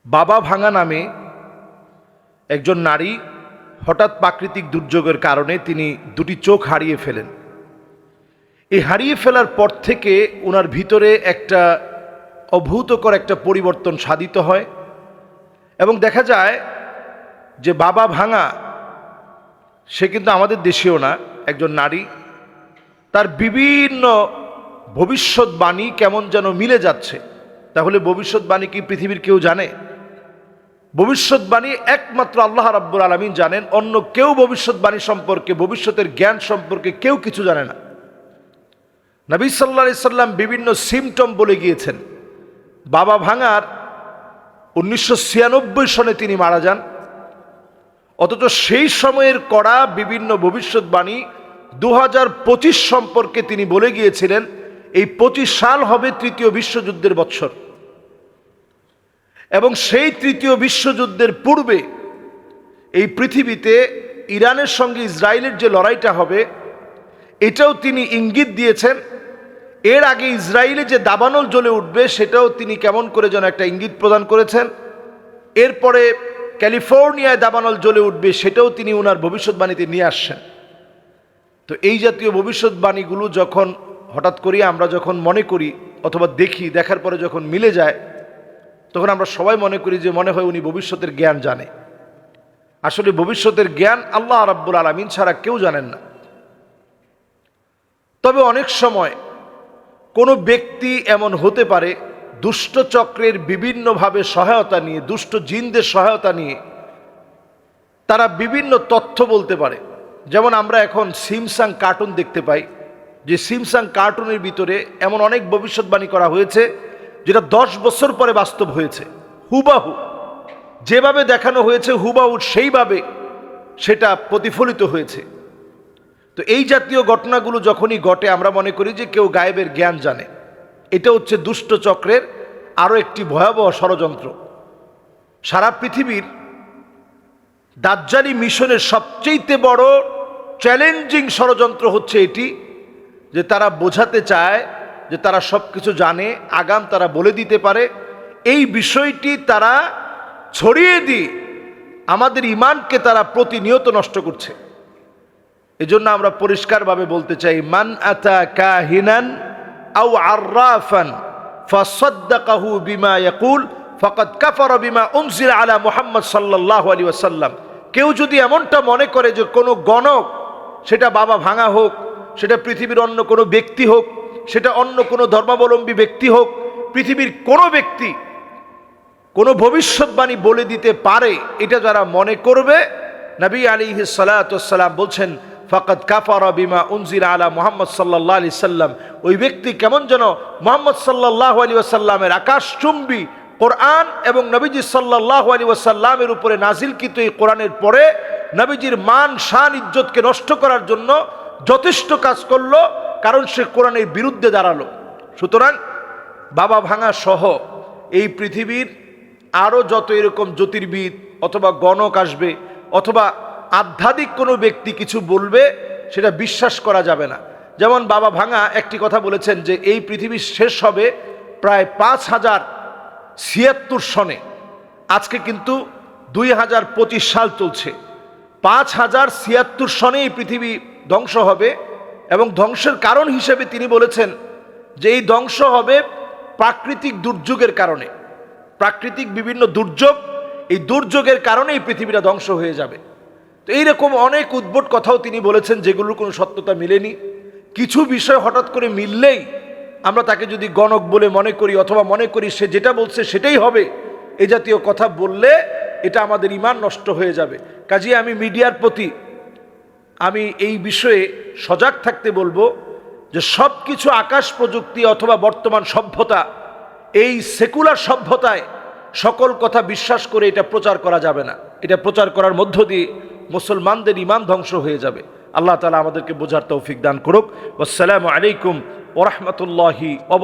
বাবা ভাঙা নামে একজন নারী হঠাৎ প্রাকৃতিক দুর্যোগের কারণে তিনি দুটি চোখ হারিয়ে ফেলেন। এই হারিয়ে ফেলার পর থেকে ওনার ভিতরে একটা অভূতকর একটা পরিবর্তন সাধিত হয় এবং দেখা যায় যে বাবা ভাঙা সে কিন্তু আমাদের দেশেও না, একজন নারী, তার বিভিন্ন ভবিষ্যৎবাণী কেমন যেন মিলে যাচ্ছে। তাহলে ভবিষ্যৎবাণী কি পৃথিবীর কেউ জানে? ভবিষ্যৎবাণী একমাত্র আল্লাহ রাব্বুল আলামিন জানেন, অন্য কেউ ভবিষ্যৎবাণী সম্পর্কে, ভবিষ্যতের জ্ঞান সম্পর্কে কেউ কিছু জানে না। নবী সাল্লাল্লাহু আলাইহি সাল্লাম বিভিন্ন সিমটম বলে গিয়েছেন। বাবা ভাঙার 1996 সনে তিনি মারা যান, অথচ সেই সময়ের করা বিভিন্ন ভবিষ্যৎবাণী 2025 সম্পর্কে তিনি বলে গিয়েছিলেন এই 25 সাল হবে তৃতীয় বিশ্বযুদ্ধের বৎসর, এবং সেই তৃতীয় বিশ্বযুদ্ধের পূর্বে এই পৃথিবীতে ইরানের সঙ্গে ইসরায়েলের যে লড়াইটা হবে এটাও তিনি ইঙ্গিত দিয়েছেন। এর আগে ইসরায়েলে যে দাবানল জ্বলে উঠবে সেটাও তিনি কেমন করে যেন একটা ইঙ্গিত প্রদান করেছেন। এরপরে ক্যালিফোর্নিয়ায় দাবানল জ্বলে উঠবে সেটাও তিনি ওনার ভবিষ্যৎবাণীতে নিয়ে আসছেন। তো এই জাতীয় ভবিষ্যৎবাণীগুলো যখন হঠাৎ করি আমরা যখন মনে করি অথবা দেখি, দেখার পরে যখন মিলে যায় তখন আমরা সবাই মনে করি যে মনে হয় উনি ভবিষ্যতের জ্ঞান জানে। আসলে ভবিষ্যতের জ্ঞান আল্লাহ রাব্বুল আলামিন ছাড়া কেউ জানেন না। তবে অনেক সময় কোনো ব্যক্তি এমন হতে পারে দুষ্ট চক্রের বিভিন্নভাবে সহায়তা নিয়ে, দুষ্ট জিনদের সহায়তা নিয়ে তারা বিভিন্ন তথ্য বলতে পারে। যেমন আমরা এখন সিমসাং কার্টুন দেখতে পাই, যে সিমসাং কার্টুনের ভিতরে এমন অনেক ভবিষ্যৎবাণী করা হয়েছে যেটা 10 বছর পরে বাস্তব হয়েছে। হুবাহু যেভাবে দেখানো হয়েছে হুবাহু সেইভাবে সেটা প্রতিফলিত হয়েছে। তো এই জাতীয় ঘটনাগুলো যখনই ঘটে আমরা মনে করি যে কেউ গায়েবের জ্ঞান জানে। এটা হচ্ছে দুষ্ট চক্রের আরও একটি ভয়াবহ ষড়যন্ত্র। সারা পৃথিবীর দাজ্জালি মিশনের সবচেয়ে বড় চ্যালেঞ্জিং ষড়যন্ত্র হচ্ছে এটি, যে তারা বোঝাতে চায় যে তারা সব কিছু জানে, আগাম তারা বলে দিতে পারে। এই বিষয়টি তারা ছড়িয়ে দিয়ে আমাদের ঈমানকে তারা প্রতিনিয়ত নষ্ট করছে। এজন্য আমরা পরিষ্কারভাবে বলতে চাই, মান আতা কাহিনান আও আররাফান ফাসাদ্দাকাহু বিমা ইয়াকুল ফাকাদ কাফারা বিমা উনজিলা আলা মুহাম্মদ সাল্লাল্লাহু আলাইহি ওয়াসাল্লাম। কেউ যদি এমনটা মনে করে যে কোনো গণক, সেটা বাবা ভাঙা হোক, সেটা পৃথিবীর অন্য কোনো ব্যক্তি হোক, সেটা অন্য কোনো ধর্মাবলম্বী ব্যক্তি হোক, পৃথিবীর কোনো ব্যক্তি কোনো ভবিষ্যৎবাণী বলে দিতে পারে, এটা যারা মনে করবে, নবী আলাইহিস সালাতু ওয়াস সালাম বলছেন ফাকাদ কাফারা বিমা উনজিলা আলা মুহাম্মদ সাল্লাল্লাহু আলাইহি সাল্লাম। ওই ব্যক্তি কেমন যেন মুহাম্মদ সাল্লাল্লাহু আলাইহি ওয়াসাল্লামের আকাশচুম্বী কোরআন এবং নবীজি সাল্লাল্লাহু আলাইহি ওয়াসাল্লামের উপরে নাজিলকৃত এই কোরআনের পরে নবীজির মান শান ইজ্জতকে নষ্ট করার জন্য যথেষ্ট কাজ করলো, কারণ সে কোরআনের বিরুদ্ধে দাঁড়ালো। সুতরাং বাবা ভাঙা সহ এই পৃথিবীর আরও যত এরকম জ্যোতির্বিদ অথবা গণক আসবে অথবা আধ্যাত্মিক কোনো ব্যক্তি কিছু বলবে, সেটা বিশ্বাস করা যাবে না। যেমন বাবা ভাঙা একটি কথা বলেছেন যে এই পৃথিবী শেষ হবে প্রায় 5076 সনে। আজকে কিন্তু 2025 সাল চলছে। 5076 সনে এই পৃথিবী ধ্বংস হবে, এবং ধ্বংসের কারণ হিসেবে তিনি বলেছেন যে এই ধ্বংস হবে প্রাকৃতিক দুর্যোগের কারণে। প্রাকৃতিক বিভিন্ন দুর্যোগ, এই দুর্যোগের কারণে এই পৃথিবীটা ধ্বংস হয়ে যাবে। তো এইরকম অনেক উদ্ভট কথাও তিনি বলেছেন যেগুলোর কোনো সত্যতা মেলেনি। কিছু বিষয় হঠাৎ করে মিললেই আমরা তাকে যদি গণক বলে মনে করি অথবা মনে করি সে যেটা বলছে সেটাই হবে, এই জাতীয় কথা বললে এটা আমাদের ঈমান নষ্ট হয়ে যাবে। কাজেই আমি মিডিয়ার প্রতি আমি এই বিষয়ে সজাগ থাকতে বলবো যে সব কিছু আকাশ প্রযুক্তি অথবা বর্তমান সভ্যতা, এই সেকুলার সভ্যতায় সকল কথা বিশ্বাস করে এটা প্রচার করা যাবে না। এটা প্রচার করার মধ্য দিয়ে মুসলমানদের ঈমান ধ্বংস হয়ে যাবে। আল্লাহ তাআলা আমাদেরকে বোঝার তৌফিক দান করুক। আসসালামু আলাইকুম ওয়া রাহমাতুল্লাহি ওয়া